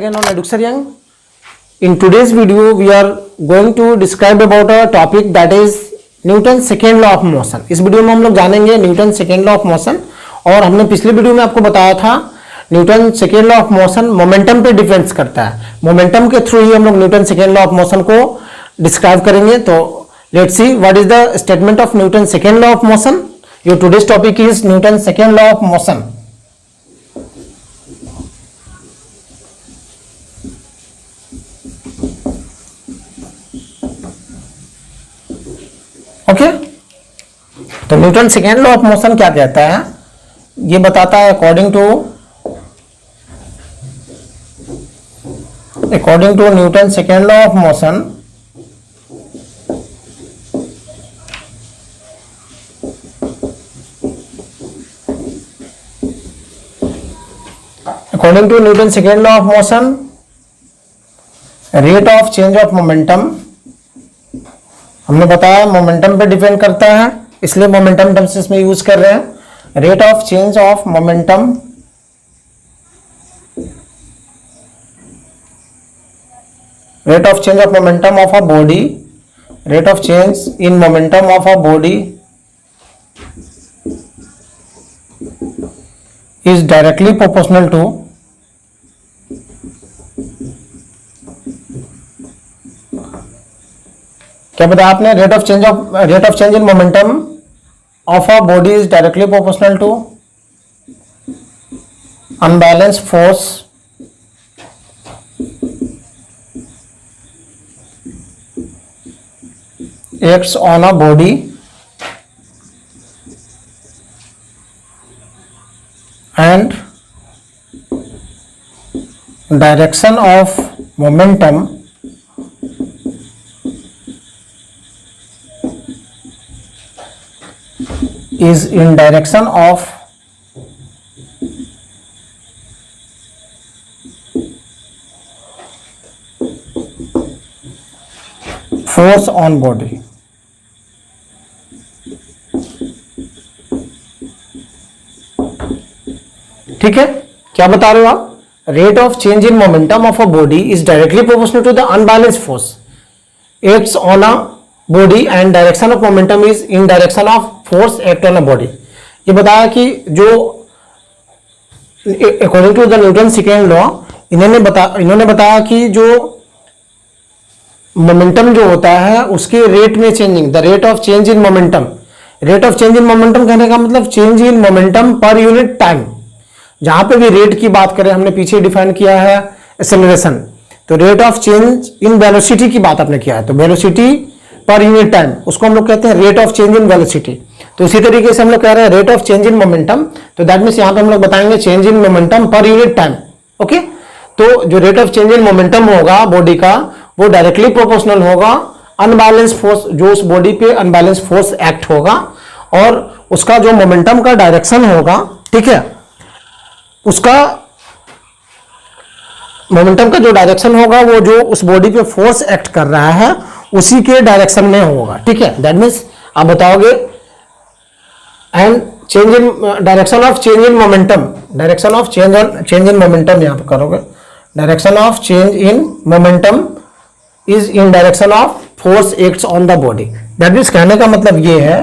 again on Eduxer Young. In today's video, we are going to describe about a topic that is Newton second law of motion. इस video में हम लोग जानेंगे Newton second law of motion. और हमने पिछले video में आपको बताया था Newton second law of motion momentum पे डिपेंड्स करता है। मोमेंटम के थ्रू ही हम लोग Newton second law of motion को डिस्क्राइब करेंगे। तो let's see what is the statement of Newton second law of motion. Your today's topic is Newton second law of motion. Okay, तो Newton second law of motion क्या कहता है, ये बताता है according to Newton second law of motion according to Newton second law of motion rate of change of momentum, हमने बताया momentum पे डिपेंड करता है, इसलिए मोमेंटम टर्म्स इसमें यूज कर रहे हैं। Rate of change of momentum of a body, rate of change in momentum of a body is directly proportional to क्या बताया आपने, rate of change in momentum of a body is directly proportional to unbalance force acts on a body and direction of momentum is in direction of force on body। ठीक है, क्या बता रहे हो आप, rate of change in momentum of a body is directly proportional to the unbalance force acts on a body and direction of momentum is in direction of force act on a body. ये बताया कि जो according to the Newton second law इन्होंने बताया कि जो momentum जो होता है उसके रेट में changing, the rate of change in momentum. Rate of change in momentum कहने का मतलब change in momentum per unit time. जहां पे भी रेट की बात करें, हमने पीछे डिफाइन किया है एक्सेलरेशन, तो rate of change in velocity की बात आपने किया है, तो वेलोसिटी पर यूनिट टाइम उसको हम लोग कहते हैं rate of change in velocity. तो इसी तरीके से हम लोग कह रहे हैं rate of change in momentum, तो दैट मींस यहां पे हम लोग बताएंगे change in momentum per unit time. Okay, तो जो rate of change in momentum होगा बॉडी का वो डायरेक्टली प्रोपोर्शनल होगा अनबैलेंस फोर्स, जो उस बॉडी पे अनबैलेंस फोर्स एक्ट होगा और उसका जो मोमेंटम का डायरेक्शन होगा, ठीक है, उसका मोमेंटम का जो डायरेक्शन होगा वो जो उस बॉडी पे फोर्स एक्ट कर रहा है उसी के डायरेक्शन में होगा। ठीक है, दैट मीन्स आप बताओगे and change in direction of change in momentum, direction of change in momentum यहां पर करोगे, direction of change in momentum is in direction of force acts on the body. That means कहने का मतलब ये है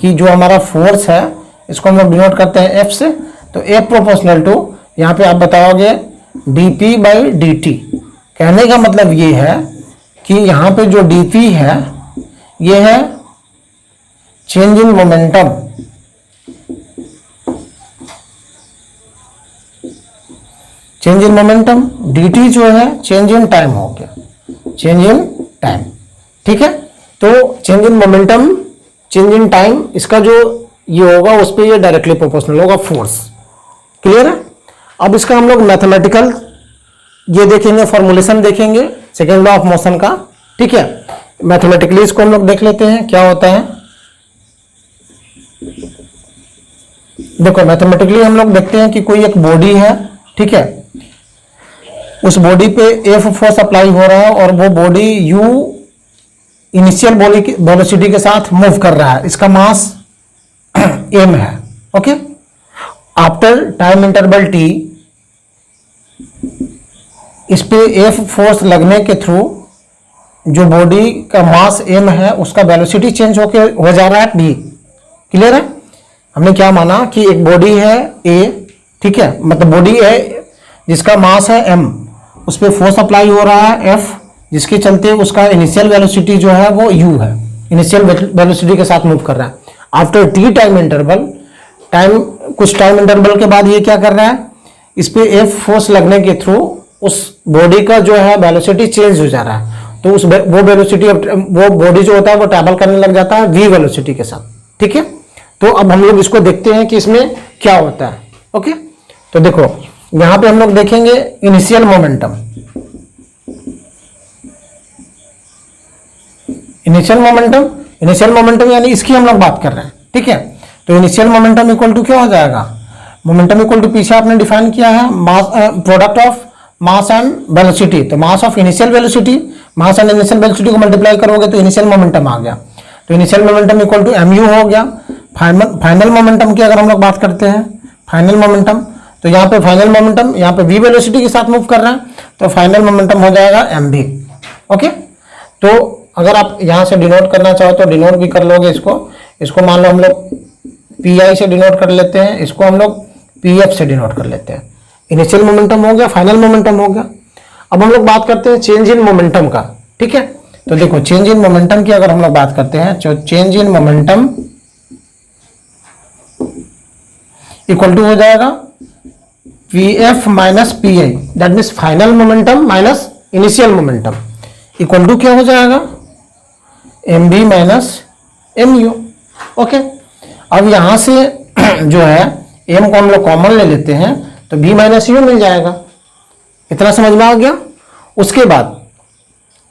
कि जो हमारा फोर्स है इसको हम लोग डिनोट करते हैं एफ से, तो एफ प्रोपोर्शनल टू यहां पे आप बताओगे dp बाई dt। कहने का मतलब ये है कि यहां पे जो dp है ये है change in momentum, change in momentum, dt जो है चेंज इन टाइम हो गया, चेंज इन टाइम। ठीक है, तो change in momentum, change in time, इसका जो ये होगा उस पर ये डायरेक्टली प्रोपोर्शनल होगा फोर्स। क्लियर है। अब इसका हम लोग मैथमेटिकल ये देखेंगे, फॉर्मुलेशन देखेंगे सेकेंड लॉ ऑफ मोशन का। ठीक है, मैथमेटिकली इसको हम लोग देख लेते हैं क्या होता है। देखो मैथमेटिकली हम लोग देखते हैं कि कोई एक बॉडी है, ठीक है, उस बॉडी पे एफ फोर्स अप्लाई हो रहा है और वो बॉडी यू इनिशियल वेलोसिटी के साथ मूव कर रहा है, इसका मास एम है। Okay, after time interval T इस पे F फोर्स लगने के थ्रू जो बॉडी का मास m है उसका वेलोसिटी चेंज हो जा रहा है b। क्लियर है? हमने क्या माना कि एक बॉडी है a, ठीक है, मतलब बॉडी है जिसका मास है m, उस पर फोर्स अप्लाई हो रहा है F, जिसके चलते उसका इनिशियल वेलोसिटी जो है वो u है, इनिशियल वेलोसिटी के साथ मूव कर रहा है। आफ्टर t टाइम इंटरवल, कुछ टाइम इंटरवल के बाद ये क्या कर रहा है, इस पे F फोर्स लगने के थ्रू उस बॉडी का जो है वेलोसिटी चेंज हो जा रहा है, तो उस वो वेलोसिटी, वो बॉडी जो होता है वो ट्रैवल करने लग जाता है v वेलोसिटी के साथ। ठीक है, तो अब हम लोग इसको देखते हैं कि इसमें क्या होता है। ओके, तो देखो यहां पे हम लोग देखेंगे इनिशियल मोमेंटम। इनिशियल मोमेंटम यानी इसकी हम लोग बात कर रहे हैं। ठीक है, तो इनिशियल मोमेंटम इक्वल टू क्या हो जाएगा, मोमेंटम इक्वल टू पीछे आपने डिफाइन किया है product of mass and velocity, तो mass of initial velocity, mass and initial velocity को मल्टीप्लाई करोगे तो इनिशियल मोमेंटम आ गया। तो initial momentum equal to mu हो गया। फाइनल मोमेंटम की अगर हम लोग बात करते हैं, फाइनल मोमेंटम, तो यहाँ पे फाइनल मोमेंटम यहाँ पे v वेलोसिटी के साथ मूव कर रहा है, तो फाइनल मोमेंटम हो जाएगा mv। ओके, तो अगर आप यहाँ से डिनोट करना चाहो तो डिनोट भी कर लोगे इसको मान लो हम लोग pi से डिनोट कर लेते हैं, इसको हम लोग pf से डिनोट कर लेते हैं। इनिशियल मोमेंटम हो गया, फाइनल मोमेंटम हो गया। अब हम लोग बात करते हैं चेंज इन मोमेंटम का। ठीक है, तो देखो चेंज इन मोमेंटम की अगर हम लोग बात करते हैं, तो change in momentum equal to हो जाएगा pf minus pi, that means final momentum minus initial momentum equal to क्या हो जाएगा, mv माइनस mu। ओके, अब यहां से जो है m को हम लोग कॉमन ले लेते हैं तो v माइनस u मिल जाएगा। इतना समझ में आ गया। उसके बाद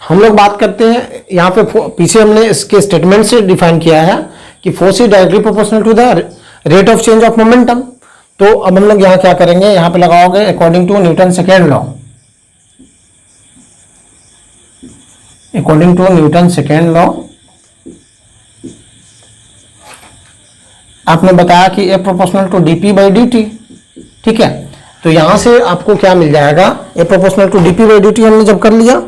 हम लोग बात करते हैं, यहाँ पे पीछे हमने इसके स्टेटमेंट से डिफाइन किया है कि force is directly proportional to the rate of change of momentum. तो अब हम लोग यहाँ क्या करेंगे, यहाँ पे लगाओगे according to Newton second law. According to Newton second law आपने बताया कि A proportional to dp by dt। ठीक है, तो यहां से आपको क्या मिल जाएगा, A proportional to dp by dt हमने जब कर लिया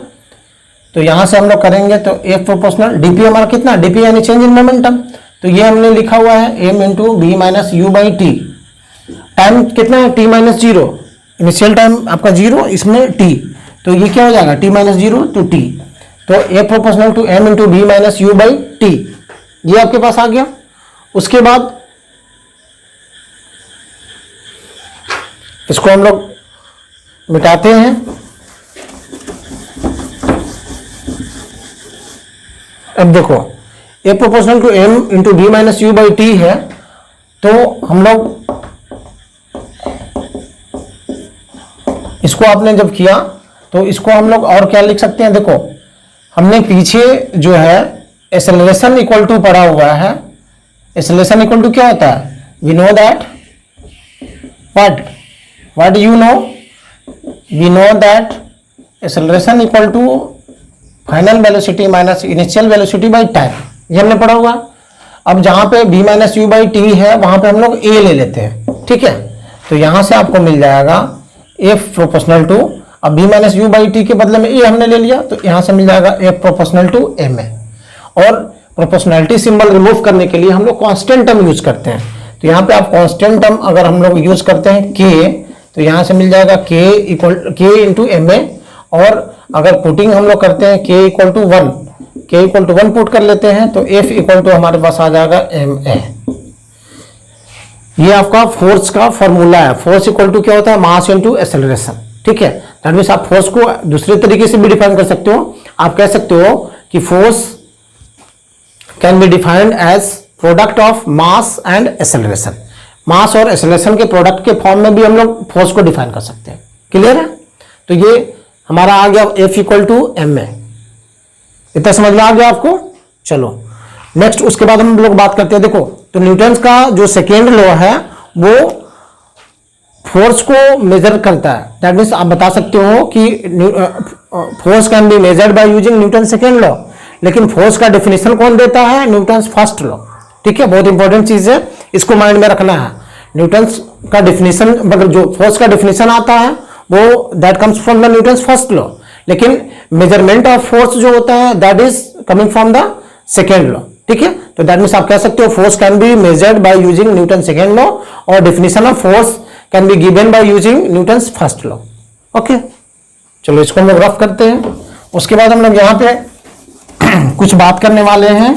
तो यहां से हम लोग करेंगे तो ए प्रोपोर्शनल dp हमारा कितना, dp यानी चेंज इन मोमेंटम, तो ये हमने लिखा हुआ है m into B minus U by T. Time कितना है, t minus zero, initial time आपका जीरो, इसमें t, तो ये क्या हो जाएगा t minus zero to t, तो A proportional to m into B minus U by T, ये आपके पास आ गया। उसके बाद इसको हम लोग मिटाते हैं। अब देखो A proportional to m into B minus U by T है, तो हम लोग इसको आपने जब किया तो इसको हम लोग और क्या लिख सकते हैं, देखो हमने पीछे जो है एक्सेलरेशन इक्वल टू पढ़ा हुआ है। एक्सेलरेशन इक्वल टू क्या होता है, we know that what do you know, we know that acceleration equal to final velocity minus initial velocity by time, ये हमने पढ़ा हुआ। अब जहां पे b minus U by T है वहां पे हम लोग a ले लेते हैं। ठीक है, तो यहां से आपको मिल जाएगा f प्रोपोर्शनल टू, अब b minus U by T के बदले में a हमने ले लिया तो यहां से मिल जाएगा f प्रोपोर्शनल टू ma। और प्रोपोर्शनैलिटी सिंबल रिमूव करने के लिए हम लोग कांस्टेंट टर्म यूज करते हैं, तो यहाँ पे आप कांस्टेंट टर्म अगर हम लोग यूज करते हैं k, तो यहां से मिल जाएगा k इंटू ma, और अगर पुटिंग हम लोग करते हैं k इक्वल टू 1 पुट कर लेते हैं तो f इक्वल टू हमारे पास आ जाएगा ma। ये आपका फोर्स का फॉर्मूला है। फोर्स इक्वल टू क्या होता है, मास इनटू एक्सेलरेशन। ठीक है, दैट मींस आप फोर्स को दूसरे तरीके से भी डिफाइन कर सकते हो। आप कह सकते हो कि force can be defined as product of mass and acceleration. Mass और एक्सेलरेशन के प्रोडक्ट के फॉर्म में भी हम लोग फोर्स को डिफाइन कर सकते हैं। क्लियर है, तो ये हमारा आ गया F इक्वल टू ma। इतना समझ में आ गया आपको। चलो नेक्स्ट, उसके बाद हम लोग बात करते हैं, देखो तो न्यूटन का जो सेकेंड लॉ है वो फोर्स को मेजर करता है। दैट मीन्स आप बता सकते हो कि force can be measured by using Newton second law, लेकिन फोर्स का डेफिनेशन कौन देता है, न्यूटन फर्स्ट लॉ। ठीक है, बहुत इंपॉर्टेंट चीज है, इसको माइंड में रखना है। न्यूटन का डेफिनेशन, मतलब जो फोर्स का डेफिनेशन आता है वो that comes from the Newton's first law, लेकिन मेजरमेंट ऑफ फोर्स जो होता है that is coming from the second law. ठीक है, तो दैट मीन्स आप कह सकते हो force can be measured by using Newton second law और definition of force can be given by using Newton's first law. Okay, चलो इसको हम लोग रफ करते हैं। उसके बाद हम लोग यहां पे कुछ बात करने वाले हैं।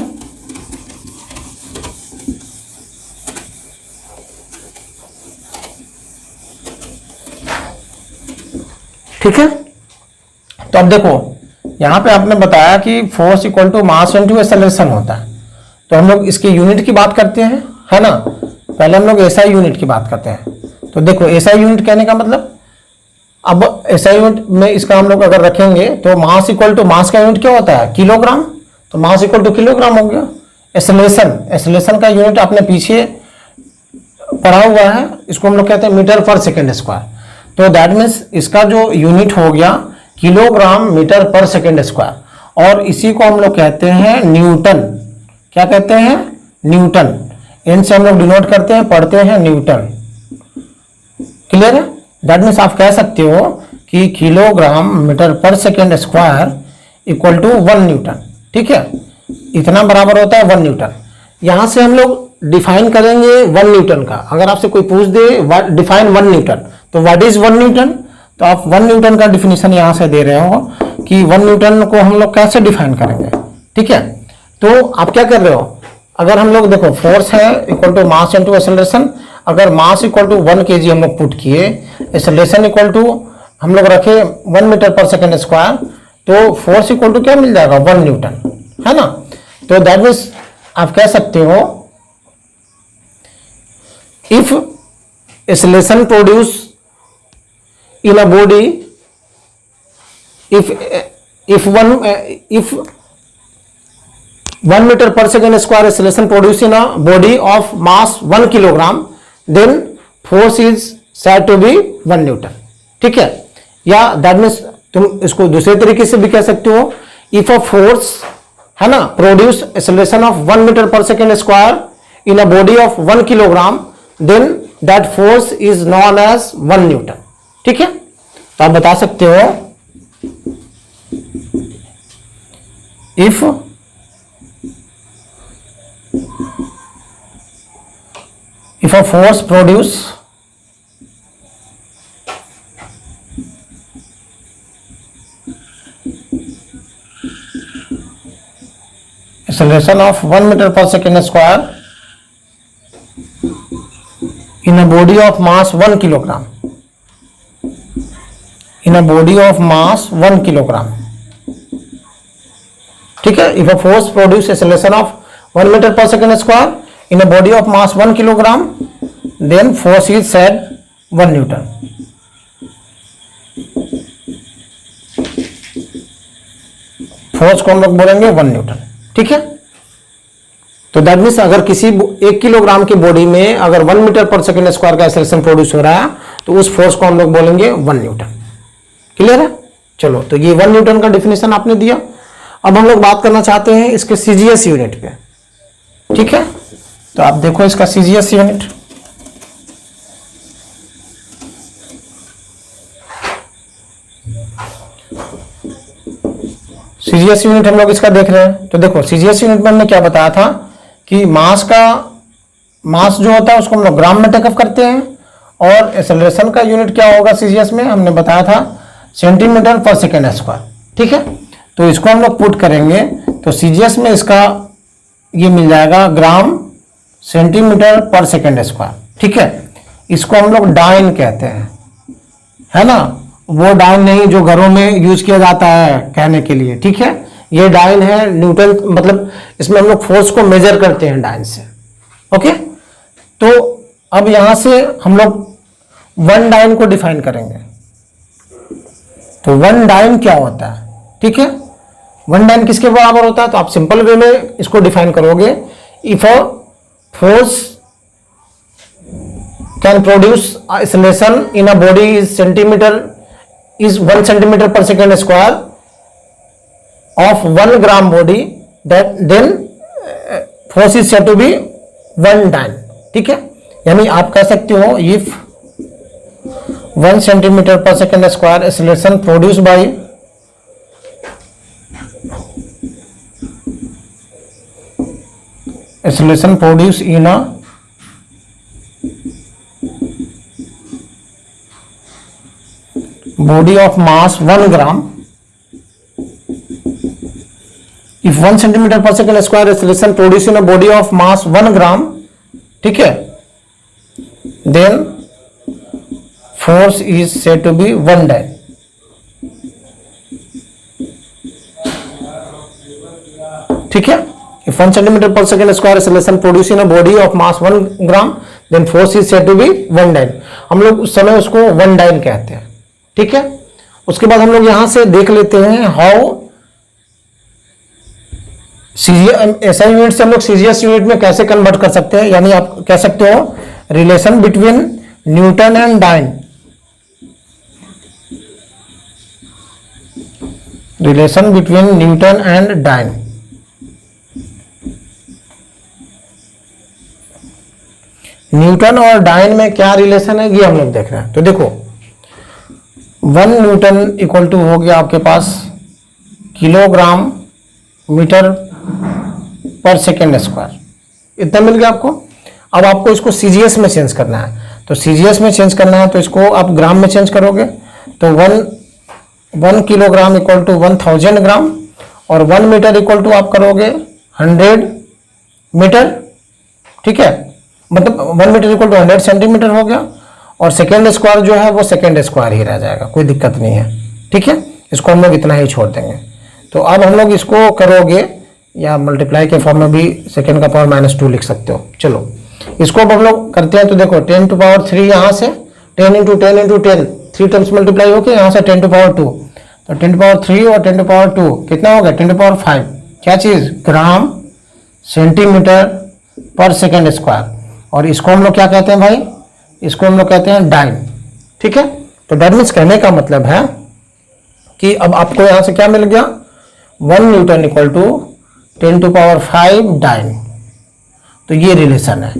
ठीक है, तो अब देखो यहां पे आपने बताया कि force equal to mass into acceleration होता है, तो हम लोग इसके यूनिट की बात करते हैं, है ना। पहले हम लोग एसआई यूनिट की बात करते हैं। तो देखो एसआई यूनिट कहने का मतलब, अब एसआई यूनिट में इसका हम लोग अगर रखेंगे तो मास इक्वल टू, मास का यूनिट क्या होता है, किलोग्राम, तो मास इक्वल टू किलोग्राम हो गया। एक्सेलरेशन का यूनिट आपने पीछे पढ़ा हुआ है, इसको हम लोग कहते हैं मीटर पर सेकेंड स्क्वायर। तो दैट मीन्स इसका जो यूनिट हो गया kilogram metre per second square, और इसी को हम लोग कहते हैं न्यूटन। क्या कहते हैं, न्यूटन। इन से हम लोग डिनोट करते हैं, पढ़ते हैं न्यूटन। क्लियर है, दैट मीन्स आप कह सकते हो कि kilogram metre per second square equal to 1 Newton. ठीक है, इतना बराबर होता है 1 न्यूटन। यहां से हम लोग डिफाइन करेंगे 1 न्यूटन का। अगर आपसे कोई पूछ दे डिफाइन 1 न्यूटन, तो व्हाट इज 1 न्यूटन, तो आप 1 न्यूटन का डिफिनेशन यहां से दे रहे हो कि 1 न्यूटन को हम लोग कैसे डिफाइन करेंगे। ठीक है, तो आप क्या कर रहे हो, अगर हम लोग देखो फोर्स है equal to mass into acceleration, अगर मास इक्वल टू 1 kg हम लोग पुट किए, एक्सेलरेशन इक्वल टू हम लोग रखे 1 मीटर पर सेकेंड स्क्वायर, तो फोर्स इक्वल टू क्या मिल जाएगा, 1 न्यूटन, है ना। तो दैट मीन्स आप कह सकते हो if acceleration produce in a body, if 1 meter per second square acceleration produced in a body of mass 1 kilogram, then force is said to be 1 newton. ठीक है, या that means तुम इसको दूसरे तरीके से भी कह सकते हो, if a force, है ना, produce acceleration of 1 meter per second square in a body of 1 kilogram, then that force is known as 1 newton. ठीक है, तो आप बता सकते हो if a force produce acceleration of 1 metre per second square in a body of mass 1 kilogram, in a body of mass 1 kilogram. ठीक है, if a force produce acceleration of 1 meter per second square in a body of mass 1 kilogram, then force is said 1 newton. Force को हम लोग बोलेंगे 1 Newton. ठीक है, तो that means अगर किसी 1 किलोग्राम की बॉडी में अगर 1 मीटर पर सेकेंड स्क्वायर का एक्सेलरेशन प्रोड्यूस हो रहा है, तो उस फोर्स को हम लोग बोलेंगे 1 न्यूटन। क्लियर है, चलो तो ये 1 न्यूटन का डिफिनेशन आपने दिया। अब हम लोग बात करना चाहते हैं इसके सीजीएस यूनिट पे। ठीक है, तो आप देखो इसका सीजीएस यूनिट, सीजीएस यूनिट हम लोग इसका देख रहे हैं। तो देखो सीजीएस यूनिट में हमने क्या बताया था कि मास जो होता है उसको हम लोग ग्राम में टेकअप करते हैं, और एक्सेलरेशन का यूनिट क्या होगा सीजीएस में, हमने बताया था सेंटीमीटर पर सेकेंड स्क्वायर। ठीक है, तो इसको हम लोग पुट करेंगे तो सीजीएस में इसका ये मिल जाएगा ग्राम सेंटीमीटर पर सेकेंड स्क्वायर। ठीक है, इसको हम लोग डाइन कहते हैं, है ना, वो डाइन नहीं जो घरों में यूज किया जाता है कहने के लिए। ठीक है, ये डाइन है न्यूटन, मतलब इसमें हम लोग फोर्स को मेजर करते हैं डाइन से। ओके, तो अब यहां से हम लोग 1 डाइन को डिफाइन करेंगे। तो 1 डाइन क्या होता है, ठीक है, 1 डाइन किसके बराबर होता है, तो आप सिंपल वे में इसको डिफाइन करोगे, if a force can produce acceleration in a body is 1 centimetre per second square of 1 gram body, then force is said to be 1 dyne. ठीक है, यानी आप कह सकते हो if 1 centimetre per second square acceleration produce by acceleration produced in a body of mass 1 gram. If 1 centimeter per second square acceleration produced in a body of mass 1 gram, ठीक है, then force is said to be 1 dyne. ठीक है, if 1 centimeter per second square acceleration produced in a body of mass 1 gram, then force is said to be 1 dyne. हम लोग उस समय उसको 1 dyne कहते हैं. ठीक है, उसके बाद हम लोग यहां से देख लेते हैं हाउ एसआई यूनिट से हम लोग सीजीएस यूनिट में कैसे कन्वर्ट कर सकते हैं. यानी आप कह सकते हो relation between Newton and dyne. Relation between Newton and dyne. Newton और डाइन में क्या रिलेशन है ये हम लोग देख रहे हैं. तो देखो 1 न्यूटन इक्वल टू हो गया आपके पास kilogram metre per second square. इतना मिल गया आपको. अब आपको इसको सीजीएस में चेंज करना है. तो सीजीएस में चेंज करना है तो इसको आप ग्राम में चेंज करोगे. तो 1 किलोग्राम इक्वल टू 1000 ग्राम और 1 मीटर इक्वल टू आप करोगे 100 मीटर. ठीक है, मतलब 1 मीटर इक्वल टू 100 सेंटीमीटर हो गया. और सेकेंड स्क्वायर जो है वो सेकेंड स्क्वायर ही रह जाएगा, कोई दिक्कत नहीं है. ठीक है, इसको हम लोग इतना ही छोड़ देंगे. तो अब हम लोग इसको करोगे या मल्टीप्लाई के फॉर्म में भी सेकेंड का पावर -2 लिख सकते हो. चलो इसको अब हम लोग करते हैं. तो देखो 10 टू पावर 3 यहाँ से 10 इंटू 10 इंटू 10 3 टाइम्स मल्टीप्लाई होके यहाँ से 10 टू पावर 2. तो 10 टू पावर 3 और 10 टू पावर 2 कितना हो गया 10 टू पावर 5. क्या चीज़ gram centimetre per second square. और इसको हम लोग क्या कहते हैं भाई, इसको हम लोग कहते हैं डाइन. ठीक है, तो डाइन मीन्स कहने का मतलब है कि अब आपको यहाँ से क्या मिल गया 1 Newton equal to 10 to power 5 dyne. तो ये रिलेशन है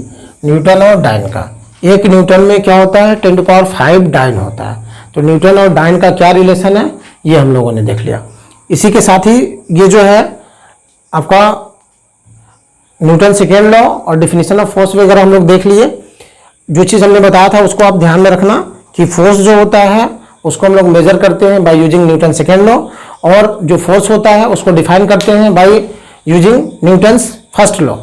न्यूटन और डाइन का. 1 न्यूटन में क्या होता है 10 टू पावर 5 डाइन होता है. तो न्यूटन और डाइन का क्या रिलेशन है ये हम लोगों ने देख लिया. इसी के साथ ही ये जो है आपका न्यूटन सेकेंड लॉ और डिफिनीशन ऑफ फोर्स वगैरह हम लोग देख लिए. जो चीज़ हमने बताया था उसको आप ध्यान में रखना कि फोर्स जो होता है उसको हम लोग मेजर करते हैं bye using Newton second law, और जो फोर्स होता है उसको डिफाइन करते हैं bye using Newton's first law.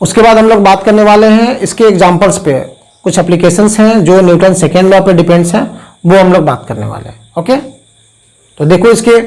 उसके बाद हम लोग बात करने वाले हैं इसके एग्जांपल्स पे. कुछ एप्लीकेशंस हैं जो न्यूटन सेकेंड लॉ पे डिपेंड्स हैं, वो हम लोग बात करने वाले हैं. ओके, तो देखो इसके